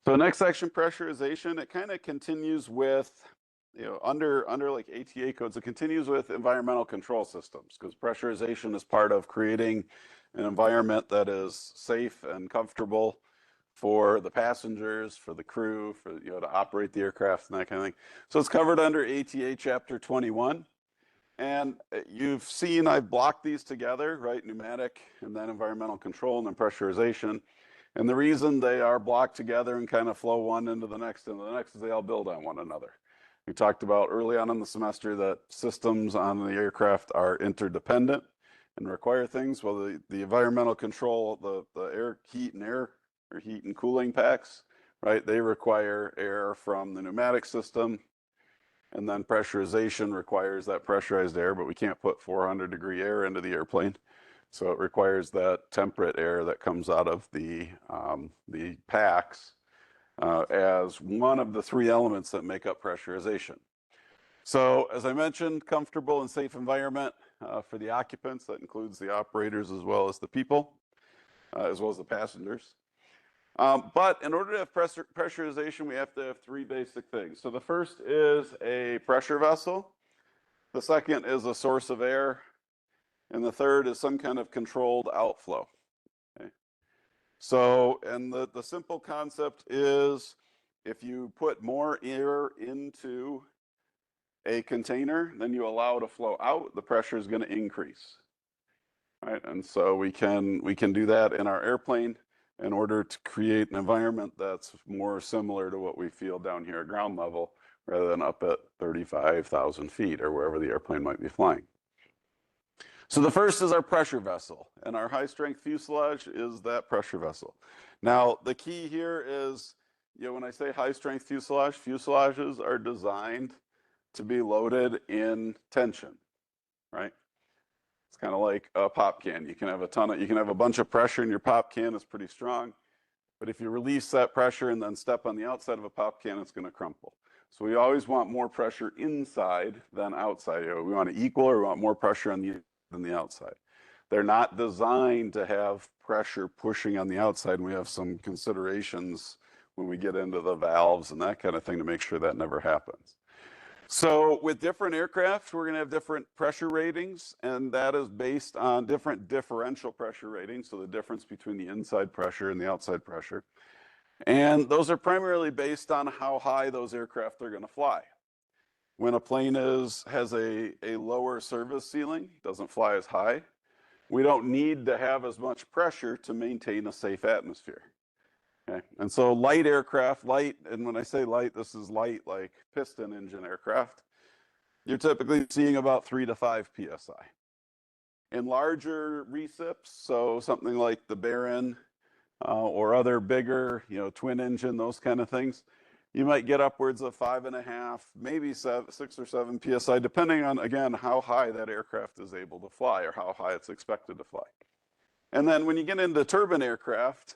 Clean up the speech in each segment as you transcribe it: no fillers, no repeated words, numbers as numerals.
So next section, pressurization, it kind of continues with, under like ATA codes, it continues with environmental control systems, because pressurization is part of creating an environment that is safe and comfortable for the passengers, for the crew, for to operate the aircraft and that kind of thing. So it's covered under ATA Chapter 21. And you've seen I've blocked these together, right? Pneumatic and then environmental control and then pressurization. And the reason they are blocked together and kind of flow one into the next is they all build on one another. We talked about early on in the semester that systems on the aircraft are interdependent and require things. Well, the environmental control, the air heat and cooling packs, right? They require air from the pneumatic system. And then pressurization requires that pressurized air, but we can't put 400-degree air into the airplane. So it requires that temperate air that comes out of the packs as one of the three elements that make up pressurization. So as I mentioned, comfortable and safe environment for the occupants. That includes the operators as well as the people, as well as the passengers. But in order to have pressurization, we have to have three basic things. So the first is a pressure vessel. The second is a source of air. And the third is some kind of controlled outflow. Okay. So, and the simple concept is if you put more air into a container than you allow to flow out, the pressure is going to increase. Right? And so we can do that in our airplane in order to create an environment that's more similar to what we feel down here at ground level rather than up at 35,000 feet or wherever the airplane might be flying. So the first is our pressure vessel, and our high-strength fuselage is that pressure vessel. Now, the key here is, when I say high-strength fuselage, fuselages are designed to be loaded in tension, right? It's kind of like a pop can. You can have a bunch of pressure in your pop can. It's pretty strong. But if you release that pressure and then step on the outside of a pop can, it's going to crumple. So we always want more pressure inside than outside. We want to equal or we want more pressure on the outside. They're not designed to have pressure pushing on the outside. And we have some considerations when we get into the valves and that kind of thing to make sure that never happens. So with different aircraft, we're going to have different pressure ratings, and that is based on different differential pressure ratings, so the difference between the inside pressure and the outside pressure. And those are primarily based on how high those aircraft are going to fly. When a plane has a lower service ceiling, doesn't fly as high, we don't need to have as much pressure to maintain a safe atmosphere. Okay. And so light aircraft, and when I say light, this is light like piston engine aircraft, you're typically seeing about 3 to 5 psi. In larger recips, so something like the Baron or other bigger, twin engine, those kind of things, you might get upwards of 5.5, maybe 6 or 7 psi, depending on, again, how high that aircraft is able to fly or how high it's expected to fly. And then when you get into turbine aircraft,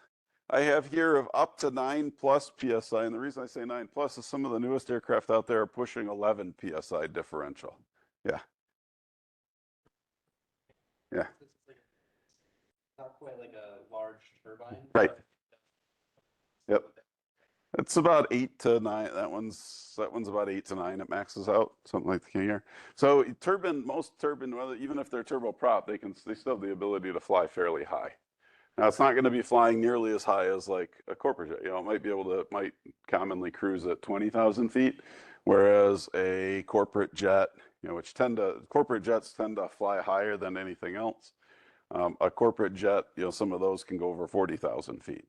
I have here of up to 9+ psi, and the reason I say 9+ is some of the newest aircraft out there are pushing 11 psi differential. Yeah. Yeah. Not quite like a large turbine. Right. Yep. It's about 8 to 9. That one's about 8 to 9. It maxes out, something like the King Air. So most turbine, even if they're turboprop, they still have the ability to fly fairly high. Now, it's not going to be flying nearly as high as like a corporate jet. It might commonly cruise at 20,000 feet, whereas a corporate jet, corporate jets tend to fly higher than anything else. A corporate jet, some of those can go over 40,000 feet.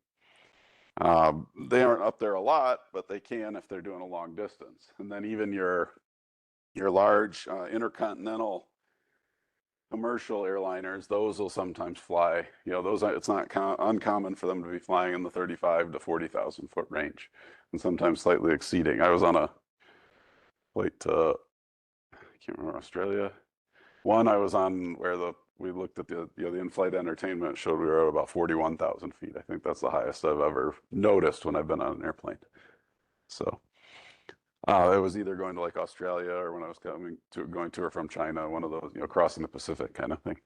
They aren't up there a lot, but they can if they're doing a long distance. And then even your large intercontinental commercial airliners, those will sometimes fly. It's not uncommon for them to be flying in the 35 to 40,000 foot range, and sometimes slightly exceeding. I was on a flight to, I can't remember, Australia. One I was on where we looked at the in-flight entertainment showed we were at about 41,000 feet. I think that's the highest I've ever noticed when I've been on an airplane. So it was either going to like Australia or when I was going to or from China, one of those, crossing the Pacific kind of thing.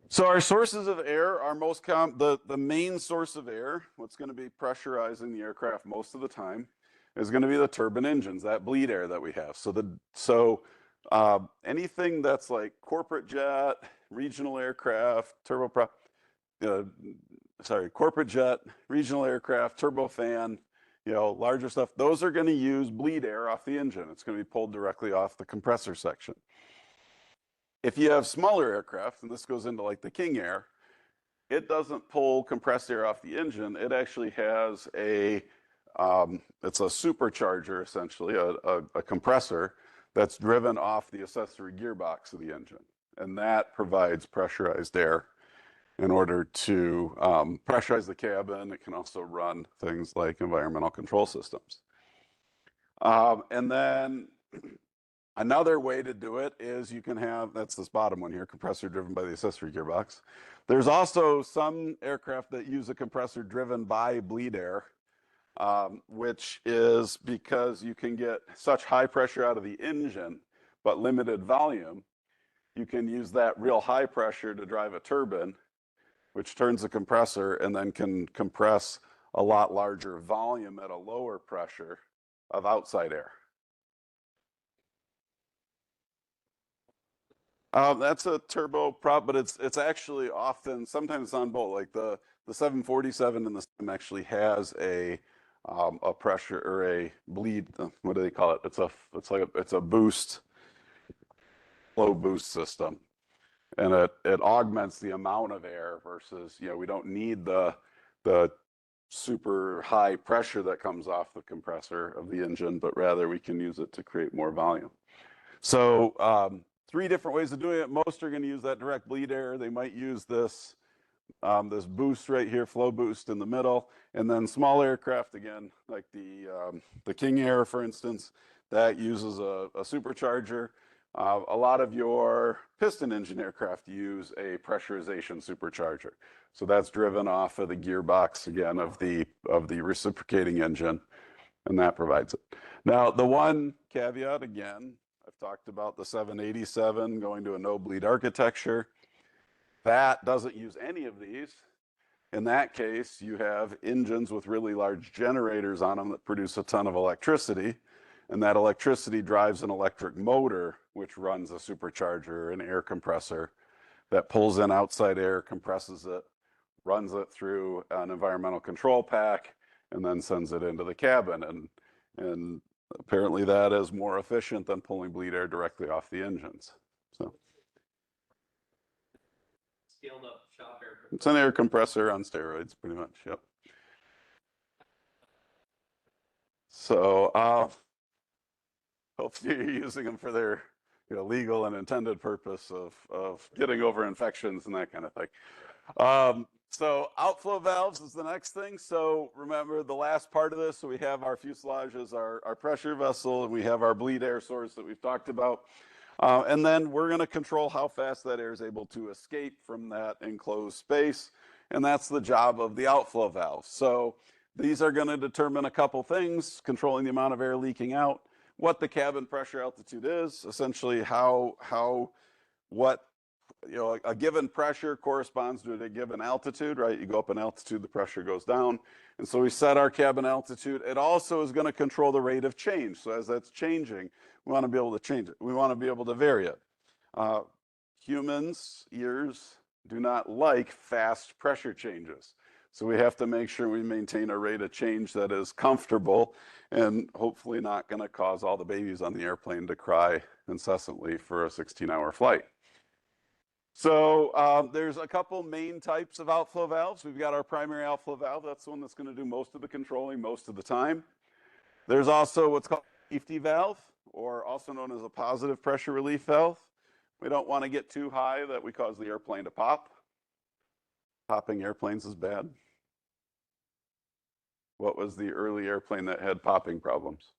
So our sources of air are the main source of air, what's going to be pressurizing the aircraft most of the time, is going to be the turbine engines, that bleed air that we have. Anything that's like corporate jet, regional aircraft, uh, corporate jet, regional aircraft, turbofan, larger stuff, those are going to use bleed air off the engine. It's going to be pulled directly off the compressor section. If you have smaller aircraft, and this goes into like the King Air, it doesn't pull compressed air off the engine. It actually has it's a supercharger, essentially, a compressor that's driven off the accessory gearbox of the engine. And that provides pressurized air in order to pressurize the cabin. It can also run things like environmental control systems. And then another way to do it is you can have, that's this bottom one here, compressor driven by the accessory gearbox. There's also some aircraft that use a compressor driven by bleed air, which is because you can get such high pressure out of the engine, but limited volume. You can use that real high pressure to drive a turbine, which turns the compressor and then can compress a lot larger volume at a lower pressure of outside air. That's a turboprop, but it's actually often, sometimes on both. Like the 747 and the SIM actually has a pressure or a bleed. What do they call it? It's a boost, low boost system, and it augments the amount of air versus we don't need the super high pressure that comes off the compressor of the engine, but rather we can use it to create more volume. So 3 different ways of doing it. Most are going to use that direct bleed air. They might use this boost right here, flow boost in the middle, and then small aircraft, again, like the King Air, for instance, that uses a supercharger. A lot of your piston engine aircraft use a pressurization supercharger. So that's driven off of the gearbox, again, of the reciprocating engine, and that provides it. Now, the one caveat, again, I've talked about the 787 going to a no bleed architecture. That doesn't use any of these. In that case, you have engines with really large generators on them that produce a ton of electricity, and that electricity drives an electric motor, which runs a supercharger, an air compressor that pulls in outside air, compresses it, runs it through an environmental control pack, and then sends it into the cabin. And apparently that is more efficient than pulling bleed air directly off the engines. So Scaled up shop air compressor. It's an air compressor on steroids, pretty much. Yep. So hopefully you're using them for their legal and intended purpose of getting over infections and that kind of thing. So outflow valves is the next thing. So remember the last part of this, so we have our fuselage as our pressure vessel, and we have our bleed air source that we've talked about. And then we're going to control how fast that air is able to escape from that enclosed space. And that's the job of the outflow valve. So these are going to determine a couple things: controlling the amount of air leaking out, what the cabin pressure altitude is, essentially a given pressure corresponds to a given altitude, right? You go up in altitude, the pressure goes down. And so we set our cabin altitude. It also is going to control the rate of change. So as that's changing, we want to be able to change it. We want to be able to vary it. Humans' ears do not like fast pressure changes. So we have to make sure we maintain a rate of change that is comfortable and hopefully not going to cause all the babies on the airplane to cry incessantly for a 16-hour flight. So there's a couple main types of outflow valves. We've got our primary outflow valve. That's the one that's going to do most of the controlling most of the time. There's also what's called a safety valve, or also known as a positive pressure relief valve. We don't want to get too high that we cause the airplane to pop. Popping airplanes is bad. What was the early airplane that had popping problems?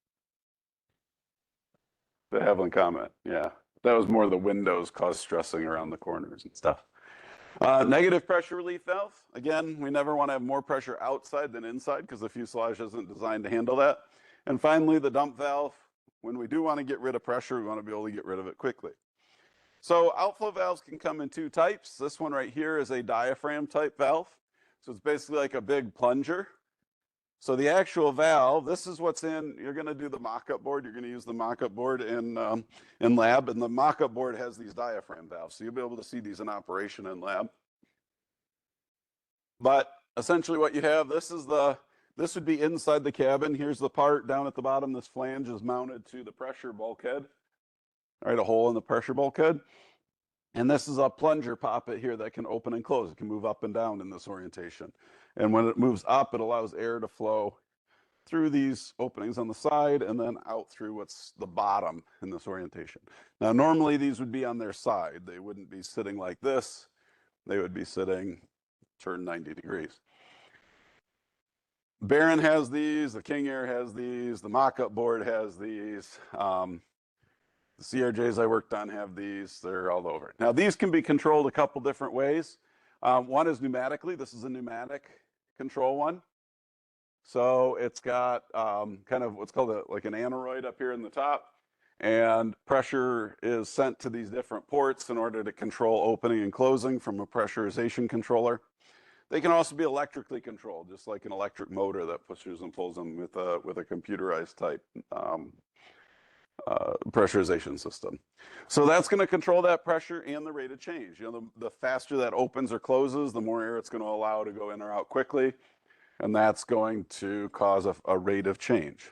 The Havilland Comet, yeah. That was more the windows caused stressing around the corners and stuff. Negative pressure relief valve. Again, we never want to have more pressure outside than inside because the fuselage isn't designed to handle that. And finally, the dump valve. When we do want to get rid of pressure, we want to be able to get rid of it quickly. So outflow valves can come in two types. This one right here is a diaphragm type valve. So it's basically like a big plunger. So the actual valve, this is what's in, you're going to do the mock-up board. You're going to use the mock-up board in lab, and the mock-up board has these diaphragm valves. So you'll be able to see these in operation in lab. But essentially what you have, this would be inside the cabin. Here's the part down at the bottom. This flange is mounted to the pressure bulkhead. All right, a hole in the pressure bulkhead. And this is a plunger poppet here that can open and close. It can move up and down in this orientation. And when it moves up, it allows air to flow through these openings on the side and then out through what's the bottom in this orientation. Now, normally these would be on their side. They wouldn't be sitting like this. They would be sitting turned 90 degrees. Baron has these, the King Air has these, the mock-up board has these. The CRJs I worked on have these. They're all over. Now, these can be controlled a couple different ways. One is pneumatically. This is a pneumatic control one. So it's got kind of what's called like an aneroid up here in the top. And pressure is sent to these different ports in order to control opening and closing from a pressurization controller. They can also be electrically controlled, just like an electric motor that pushes and pulls them with a computerized type pressurization system. So that's going to control that pressure and the rate of change. You know, the faster that opens or closes, the more air it's going to allow to go in or out quickly, and that's going to cause a rate of change.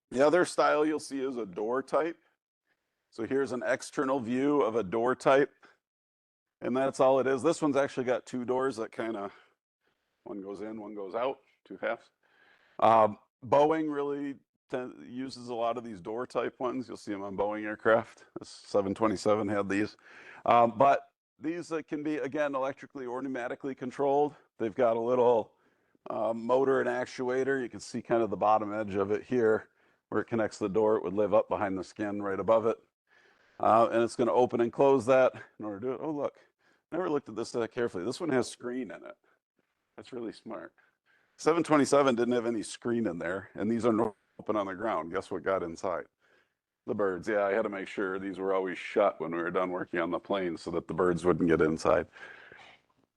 The other style you'll see is a door type. So here's an external view of a door type, and that's all it is. This one's actually got two doors that kind of, one goes in, one goes out, two halves. Boeing really uses a lot of these door type ones. You'll see them on Boeing aircraft. This 727 had these. But these can be, again, electrically or pneumatically controlled. They've got a little motor and actuator. You can see kind of the bottom edge of it here where it connects the door. It would live up behind the skin right above it. And it's going to open and close that in order to do it. Oh, look. Never looked at this that carefully. This one has screen in it. That's really smart. 727 didn't have any screen in there, and these are open on the ground. Guess what got inside? The birds. Yeah, I had to make sure these were always shut when we were done working on the plane so that the birds wouldn't get inside.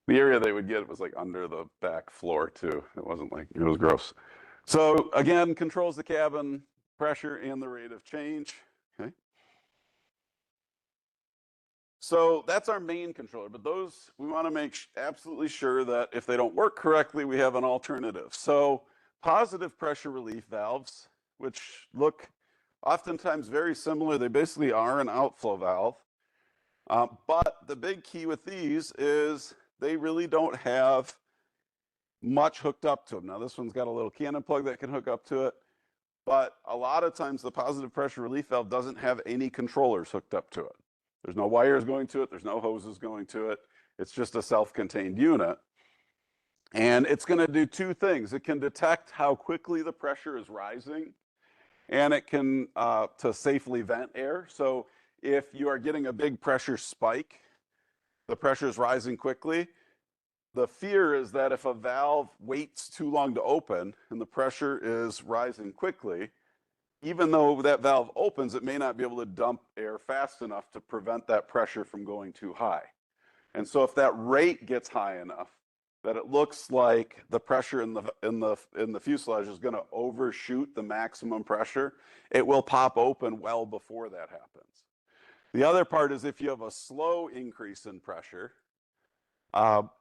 The area they would get was like under the back floor too. It wasn't like, it was gross. So again, controls the cabin pressure and the rate of change. Okay. So that's our main controller, but those, we want to make absolutely sure that if they don't work correctly, we have an alternative. So positive pressure relief valves, which look oftentimes very similar, they basically are an outflow valve. But the big key with these is they really don't have much hooked up to them. Now this one's got a little cannon plug that can hook up to it, but a lot of times the positive pressure relief valve doesn't have any controllers hooked up to it. There's no wires going to it. There's no hoses going to it. It's just a self-contained unit. And it's going to do two things. It can detect how quickly the pressure is rising, and it can to safely vent air. So if you are getting a big pressure spike, the pressure is rising quickly, the fear is that if a valve waits too long to open and the pressure is rising quickly, even though that valve opens, it may not be able to dump air fast enough to prevent that pressure from going too high. And so if that rate gets high enough that it looks like the pressure in the fuselage is going to overshoot the maximum pressure, it will pop open well before that happens. The other part is if you have a slow increase in pressure,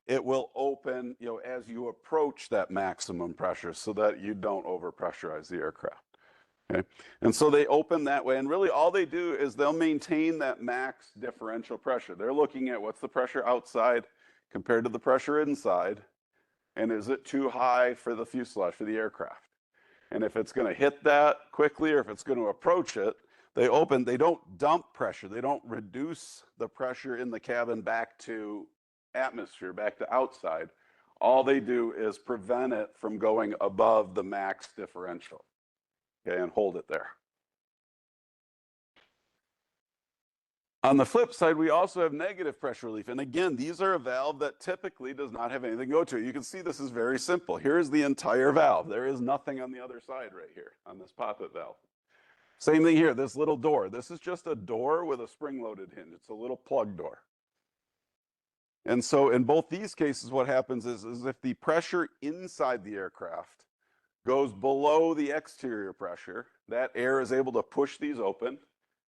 it will open, as you approach that maximum pressure so that you don't overpressurize the aircraft. Okay. And so they open that way, and really all they do is they'll maintain that max differential pressure. They're looking at what's the pressure outside compared to the pressure inside, and is it too high for the fuselage, for the aircraft? And if it's going to hit that quickly or if it's going to approach it, they don't dump pressure. They don't reduce the pressure in the cabin back to atmosphere, back to outside. All they do is prevent it from going above the max differential. Okay, and hold it there. On the flip side, we also have negative pressure relief. And again, these are a valve that typically does not have anything go to it. You can see this is very simple. Here's the entire valve. There is nothing on the other side right here on this poppet valve. Same thing here, this little door. This is just a door with a spring-loaded hinge. It's a little plug door. And so in both these cases, what happens is if the pressure inside the aircraft goes below the exterior pressure, that air is able to push these open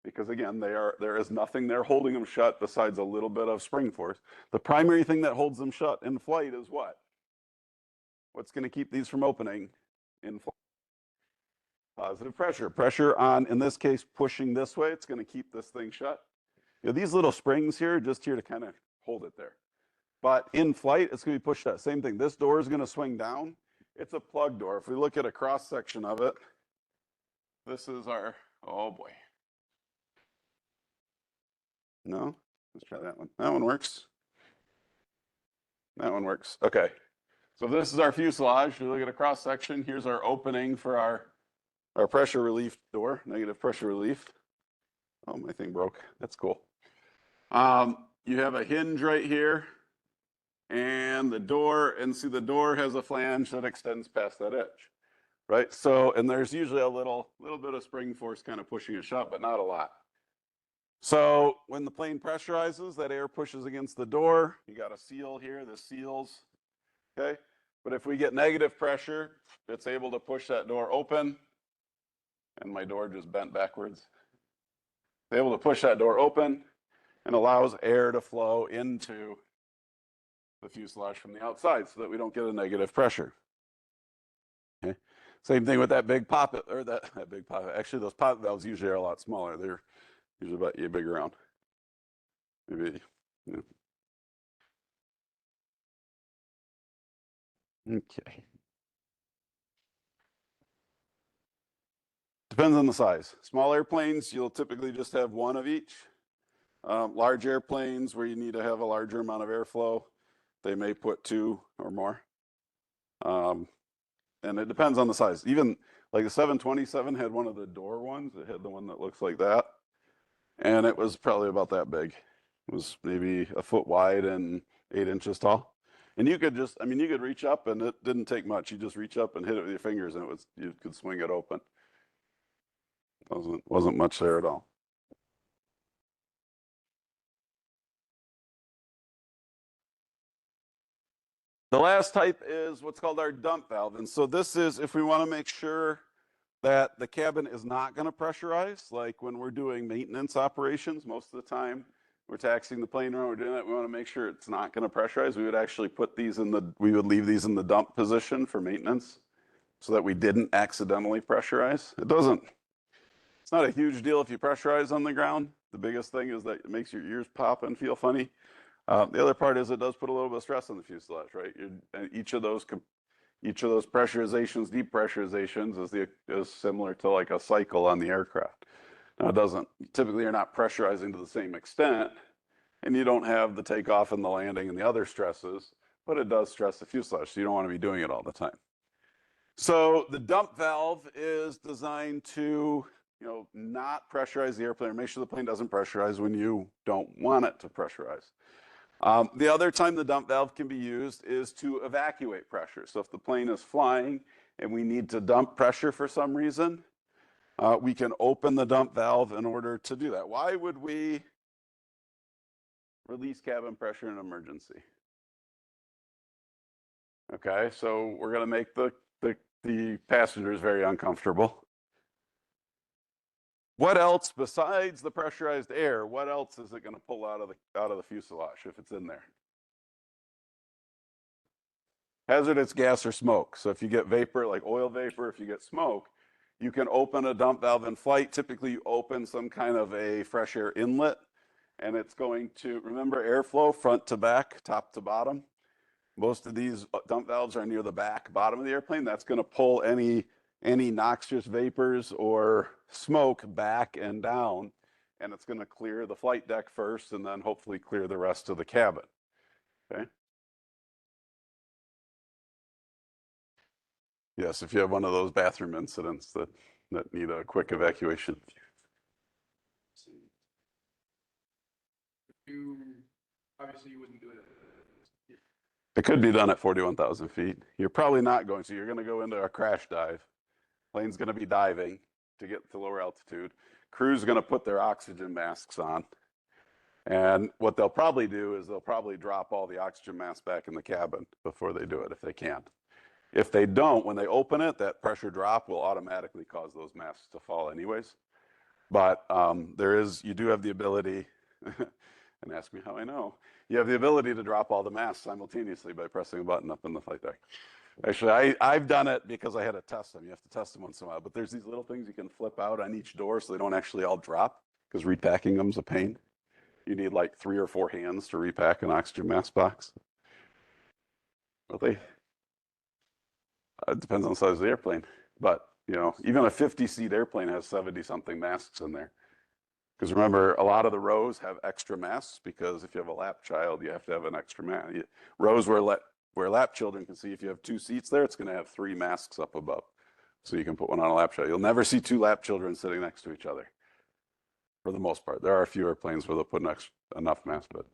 because again, there is nothing there holding them shut besides a little bit of spring force. The primary thing that holds them shut in flight is what? What's going to keep these from opening in flight? Positive pressure. Pressure on, in this case, pushing this way, it's going to keep this thing shut. You know, these little springs here are just here to kind of hold it there. But in flight, it's going to be pushed out. Same thing. This door is going to swing down. It's a plug door. If we look at a cross section of it, this is our, oh boy. No, let's try that one. That one works. That one works. Okay. So this is our fuselage. We look at a cross section. Here's our opening for our pressure relief door, negative pressure relief. Oh, my thing broke. That's cool. You have a hinge right here. And the door, and see the door has a flange that extends past that edge, right? So, and there's usually a little bit of spring force kind of pushing it shut, but not a lot. So when the plane pressurizes, that air pushes against the door. You got a seal here, this seals, okay? But if we get negative pressure, it's able to push that door open. And my door just bent backwards. It's able to push that door open and allows air to flow into the fuselage from the outside so that we don't get a negative pressure. Okay. Same thing with that big poppet, or that big poppet. Actually, those poppet valves usually are a lot smaller. They're usually about yay big around. Maybe, you know. Okay. Depends on the size. Small airplanes, you'll typically just have one of each. Large airplanes where you need to have a larger amount of airflow, they may put two or more. And it depends on the size. Even like the 727 had one of the door ones. It had the one that looks like that. And it was probably about that big. It was maybe a foot wide and 8 inches tall. And you could just, I mean, you could reach up and it didn't take much. You just reach up and hit it with your fingers and you could swing it open. Wasn't much there at all. The last type is what's called our dump valve. And so this is if we want to make sure that the cabin is not going to pressurize, like when we're doing maintenance operations, most of the time we're taxiing the plane around, we're doing that, we want to make sure it's not going to pressurize. We would actually put these we would leave these in the dump position for maintenance so that we didn't accidentally pressurize. It's not a huge deal if you pressurize on the ground. The biggest thing is that it makes your ears pop and feel funny. The other part is it does put a little bit of stress on the fuselage, right? Each of those pressurizations, depressurizations is similar to like a cycle on the aircraft. Now it doesn't, typically you're not pressurizing to the same extent and you don't have the takeoff and the landing and the other stresses, but it does stress the fuselage, so you don't want to be doing it all the time. So the dump valve is designed to, not pressurize the airplane or make sure the plane doesn't pressurize when you don't want it to pressurize. The other time the dump valve can be used is to evacuate pressure. So if the plane is flying and we need to dump pressure for some reason, we can open the dump valve in order to do that. Why would we release cabin pressure in an emergency? Okay, so we're going to make the passengers very uncomfortable. What else besides the pressurized air? What else is it going to pull out of the fuselage if it's in there? Hazardous gas or smoke. So if you get vapor, like oil vapor, if you get smoke, you can open a dump valve in flight. Typically, you open some kind of a fresh air inlet, and it's going to, remember airflow front to back, top to bottom. Most of these dump valves are near the back, bottom of the airplane. That's going to pull any noxious vapors or smoke back and down, and it's going to clear the flight deck first and then hopefully clear the rest of the cabin. Okay. Yes, if you have one of those bathroom incidents that need a quick evacuation. Obviously you wouldn't do it. It could be done at 41,000 feet. You're probably not going to. You're going to go into a crash dive. Plane's going to be diving. to get to lower altitude. Crew's going to put their oxygen masks on. And what they'll probably do is they'll probably drop all the oxygen masks back in the cabin before they do it, if they can. If they don't, when they open it, that pressure drop will automatically cause those masks to fall anyways. But you do have the ability, and ask me how I know, you have the ability to drop all the masks simultaneously by pressing a button up in the flight deck. Actually, I've done it because I had to test them. You have to test them once in a while. But there's these little things you can flip out on each door so they don't actually all drop, because repacking them's a pain. You need like 3 or 4 hands to repack an oxygen mask box. It depends on the size of the airplane. But, you know, even a 50-seat airplane has 70-something masks in there. Because remember, a lot of the rows have extra masks, because if you have a lap child, you have to have an extra mask. Rows where lap children can see, if you have 2 seats there, it's going to have 3 masks up above. So you can put one on a lap child. You'll never see 2 lap children sitting next to each other, for the most part. There are a few airplanes where they'll put enough masks, but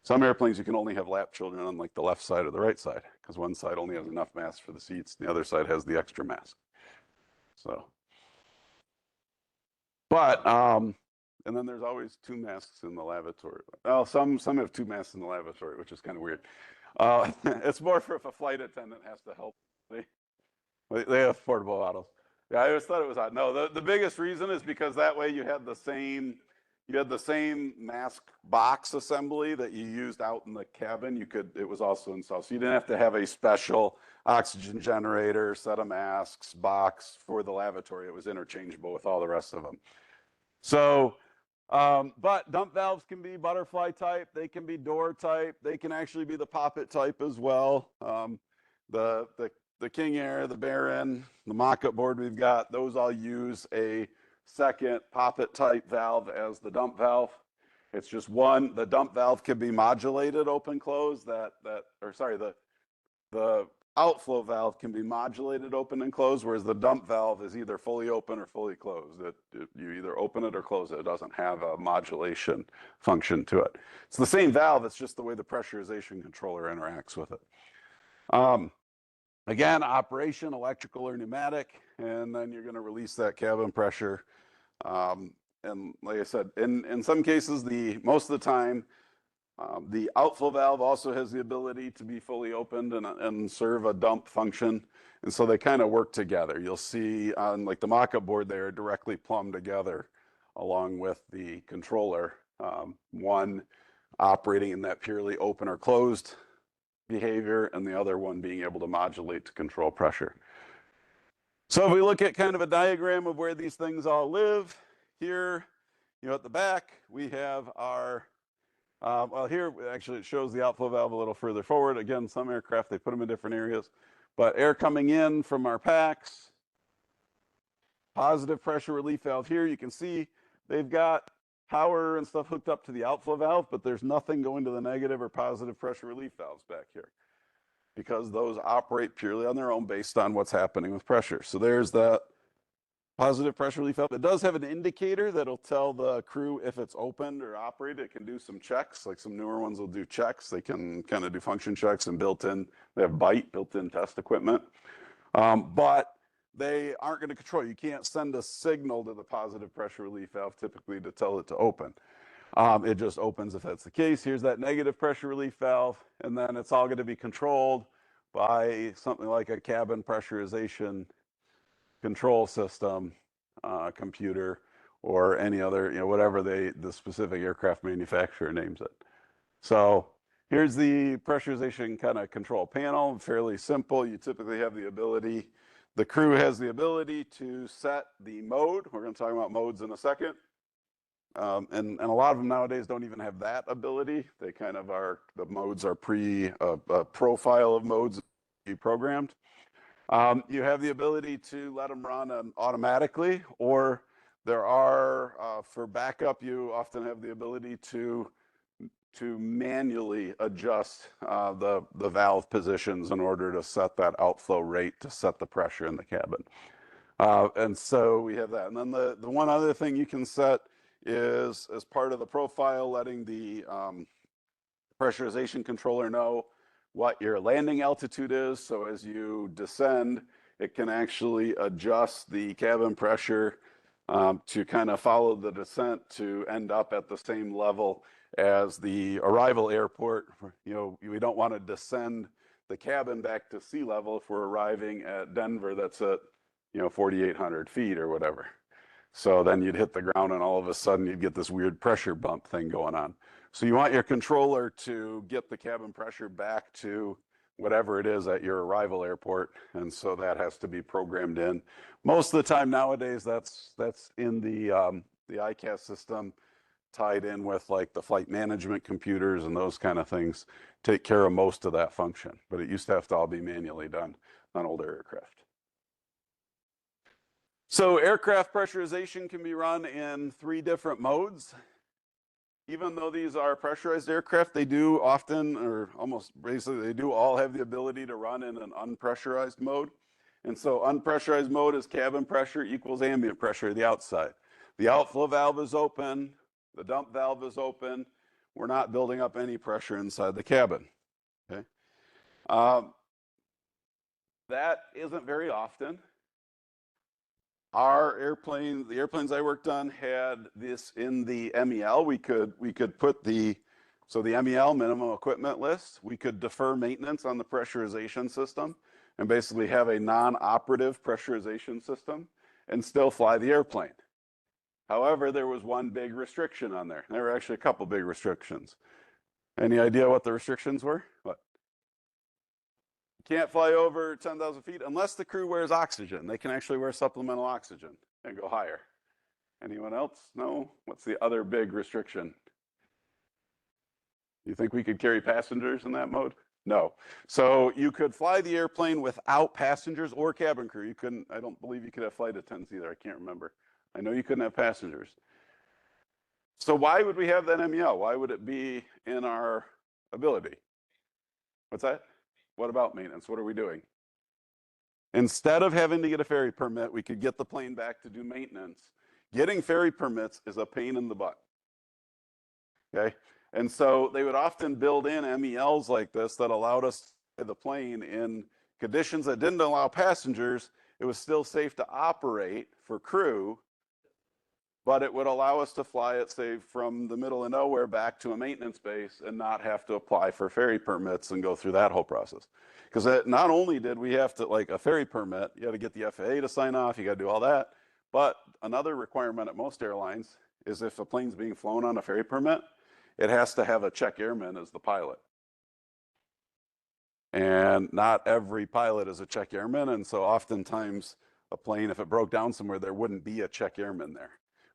some airplanes you can only have lap children on like the left side or the right side, because one side only has enough masks for the seats, and the other side has the extra mask. So, but and then there's always 2 masks in the lavatory. Well, some have 2 masks in the lavatory, which is kind of weird. It's more for if a flight attendant has to help. They have portable bottles. Yeah, I always thought it was odd. No, the biggest reason is because that way you had the same mask box assembly that you used out in the cabin. It was also installed, so you didn't have to have a special oxygen generator, set of masks, box for the lavatory. It was interchangeable with all the rest of them. So, but dump valves can be butterfly type. They can be door type. They can actually be the poppet type as well. The King Air, the Baron, the mock-up board we've got, those all use a second poppet type valve as the dump valve. It's just one. The dump valve can be modulated open close. The outflow valve can be modulated open and close, whereas the dump valve is either fully open or fully closed. You either open it or close it. It doesn't have a modulation function to it. It's the same valve. It's just the way the pressurization controller interacts with it. Again, operation, electrical or pneumatic, and then you're going to release that cabin pressure. And like I said, in some cases, most of the time, the outflow valve also has the ability to be fully opened and serve a dump function. And so they kind of work together. You'll see on like the mock-up board, they're directly plumbed together along with the controller. One operating in that purely open or closed behavior, and the other one being able to modulate to control pressure. So if we look at kind of a diagram of where these things all live, here, at the back, we have our, well, here actually it shows the outflow valve a little further forward. Again, some aircraft, they put them in different areas, but air coming in from our packs, positive pressure relief valve here. You can see they've got power and stuff hooked up to the outflow valve, but there's nothing going to the negative or positive pressure relief valves back here, because those operate purely on their own based on what's happening with pressure. So there's that positive pressure relief valve. It does have an indicator that'll tell the crew if it's opened or operated. It can do some checks, like some newer ones will do checks. They can kind of do function checks and they have built-in test equipment. But they aren't going to control. You can't send a signal to the positive pressure relief valve typically to tell it to open. It just opens if that's the case. Here's that negative pressure relief valve, and then it's all going to be controlled by something like a cabin pressurization control system, computer, or any other, whatever the specific aircraft manufacturer names it. So here's the pressurization kind of control panel. Fairly simple. You typically have the ability. The crew has the ability to set the mode. We're going to talk about modes in a second. And a lot of them nowadays don't even have that ability. They kind of are, the modes are a profile of modes pre-programmed. You have the ability to let them run automatically, or there are, for backup, you often have the ability to manually adjust the valve positions in order to set that outflow rate, to set the pressure in the cabin. And so we have that. And then the one other thing you can set is, as part of the profile, letting the pressurization controller know what your landing altitude is. So as you descend, it can actually adjust the cabin pressure to kind of follow the descent to end up at the same level as the arrival airport. You know, we don't want to descend the cabin back to sea level if we're arriving at Denver that's at, you know, 4,800 feet or whatever. So then you'd hit the ground and all of a sudden you'd get this weird pressure bump thing going on. So you want your controller to get the cabin pressure back to whatever it is at your arrival airport. And so that has to be programmed in. Most of the time nowadays, that's in the ICAS system, tied in with like the flight management computers and those kind of things, take care of most of that function. But it used to have to all be manually done on older aircraft. So aircraft pressurization can be run in 3 different modes. Even though these are pressurized aircraft, they do often, or almost basically, they do all have the ability to run in an unpressurized mode. And so unpressurized mode is cabin pressure equals ambient pressure at the outside. The outflow valve is open, the dump valve is open. We're not building up any pressure inside the cabin. Okay, that isn't very often. Our airplane, the airplanes I worked on had this in the MEL. We could put the MEL, minimum equipment list. We could defer maintenance on the pressurization system and basically have a non-operative pressurization system and still fly the airplane. However, there was one big restriction on there. There were actually a couple big restrictions. Any idea what the restrictions were? What? Can't fly over 10,000 feet unless the crew wears oxygen. They can actually wear supplemental oxygen and go higher. Anyone else? No? What's the other big restriction? You think we could carry passengers in that mode? No. So you could fly the airplane without passengers or cabin crew. You couldn't, I don't believe you could have flight attendants either. I can't remember. I know you couldn't have passengers. So why would we have that MEL? Why would it be in our ability? What's that? What about maintenance? What are we doing? Instead of having to get a ferry permit, we could get the plane back to do maintenance. Getting ferry permits is a pain in the butt. Okay? And so they would often build in MELs like this that allowed us to fly the plane in conditions that didn't allow passengers. It was still safe to operate for crew, but it would allow us to fly it, say, from the middle of nowhere back to a maintenance base and not have to apply for ferry permits and go through that whole process. Because not only did we have to, like a ferry permit, you got to get the FAA to sign off, you got to do all that. But another requirement at most airlines is if a plane's being flown on a ferry permit, it has to have a check airman as the pilot. And not every pilot is a check airman. And so oftentimes a plane, if it broke down somewhere, there wouldn't be a check airman there.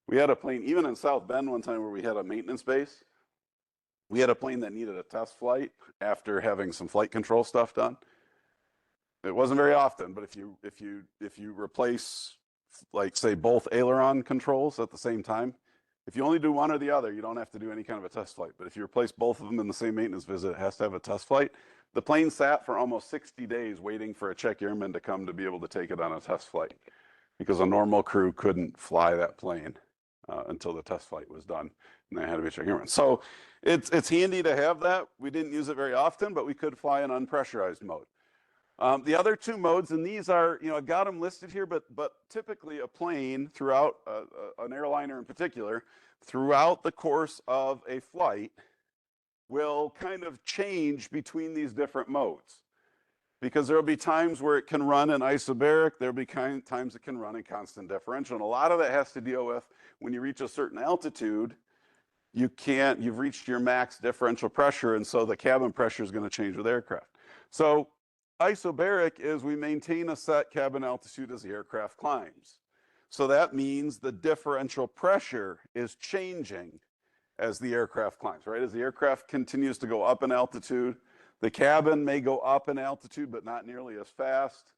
We had a plane, even in South Bend one time where we had a maintenance base, we had a plane that needed a test flight after having some flight control stuff done. It wasn't very often, but if you replace, like, say, both aileron controls at the same time, if you only do one or the other, you don't have to do any kind of a test flight. But if you replace both of them in the same maintenance visit, it has to have a test flight. The plane sat for almost 60 days waiting for a check airman to come to be able to take it on a test flight because a normal crew couldn't fly that plane until the test flight was done, and they had to be check airman. So it's handy to have that. We didn't use it very often, but we could fly in unpressurized mode. The other 2 modes, and these are, you know, I got them listed here, but typically a plane throughout, an airliner in particular, throughout the course of a flight will kind of change between these different modes. Because there will be times where it can run in isobaric, there'll be times it can run in constant differential. And a lot of that has to deal with when you reach a certain altitude, you've reached your max differential pressure, and so the cabin pressure is going to change with aircraft. So isobaric is we maintain a set cabin altitude as the aircraft climbs. So that means the differential pressure is changing as the aircraft climbs, right? As the aircraft continues to go up in altitude, the cabin may go up in altitude, but not nearly as fast.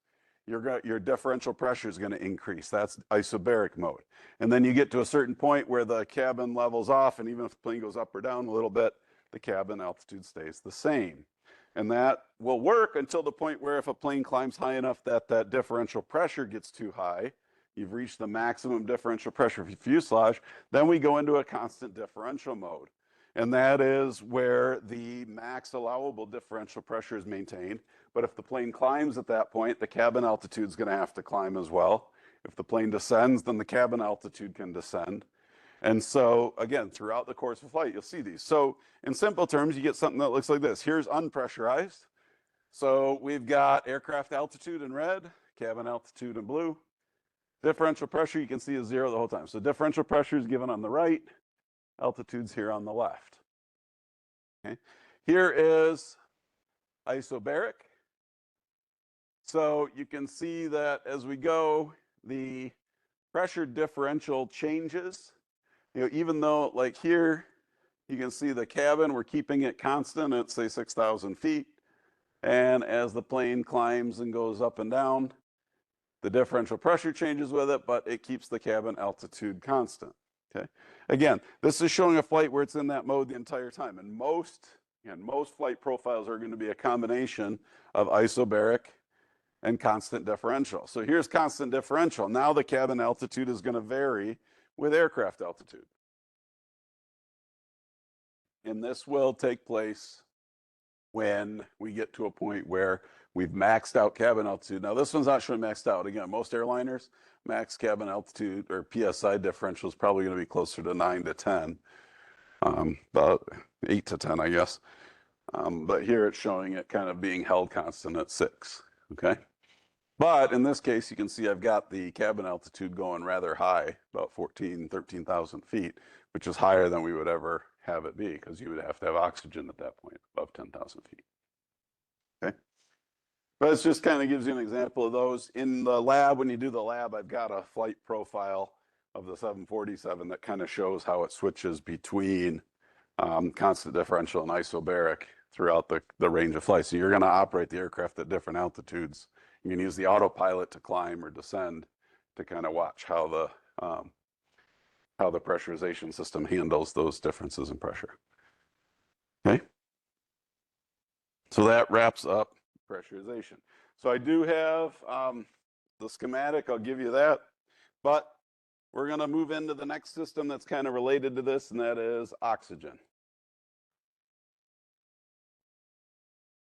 Your differential pressure is going to increase. That's isobaric mode. And then you get to a certain point where the cabin levels off, and even if the plane goes up or down a little bit, the cabin altitude stays the same. And that will work until the point where if a plane climbs high enough that that differential pressure gets too high, you've reached the maximum differential pressure of your fuselage, then we go into a constant differential mode. And that is where the max allowable differential pressure is maintained. But if the plane climbs at that point, the cabin altitude is going to have to climb as well. If the plane descends, then the cabin altitude can descend. And so, again, throughout the course of flight, you'll see these. So in simple terms, you get something that looks like this. Here's unpressurized. So we've got aircraft altitude in red, cabin altitude in blue. Differential pressure, you can see, is 0 the whole time. So differential pressure is given on the right, altitude's here on the left. Okay. Here is isobaric. So you can see that as we go, the pressure differential changes. Even though, like here, you can see the cabin, we're keeping it constant at, say, 6,000 feet. And as the plane climbs and goes up and down, the differential pressure changes with it, but it keeps the cabin altitude constant. Okay. Again, this is showing a flight where it's in that mode the entire time. And most flight profiles are going to be a combination of isobaric and constant differential. So here's constant differential. Now the cabin altitude is going to vary with aircraft altitude. And this will take place when we get to a point where we've maxed out cabin altitude. Now this one's not showing maxed out. Again, most airliners, max cabin altitude or PSI differential is probably going to be closer to 9 to 10, about 8 to 10, I guess. But here it's showing it kind of being held constant at 6, okay? But in this case, you can see I've got the cabin altitude going rather high, about 13,000 feet, which is higher than we would ever have it be, because you would have to have oxygen at that point, above 10,000 feet. Okay. But it just kind of gives you an example of those. In the lab, when you do the lab, I've got a flight profile of the 747 that kind of shows how it switches between constant differential and isobaric throughout the range of flight. So you're going to operate the aircraft at different altitudes. You can use the autopilot to climb or descend to kind of watch how the pressurization system handles those differences in pressure. Okay. So that wraps up pressurization. So I do have the schematic, I'll give you that, but we're going to move into the next system that's kind of related to this, and that is oxygen.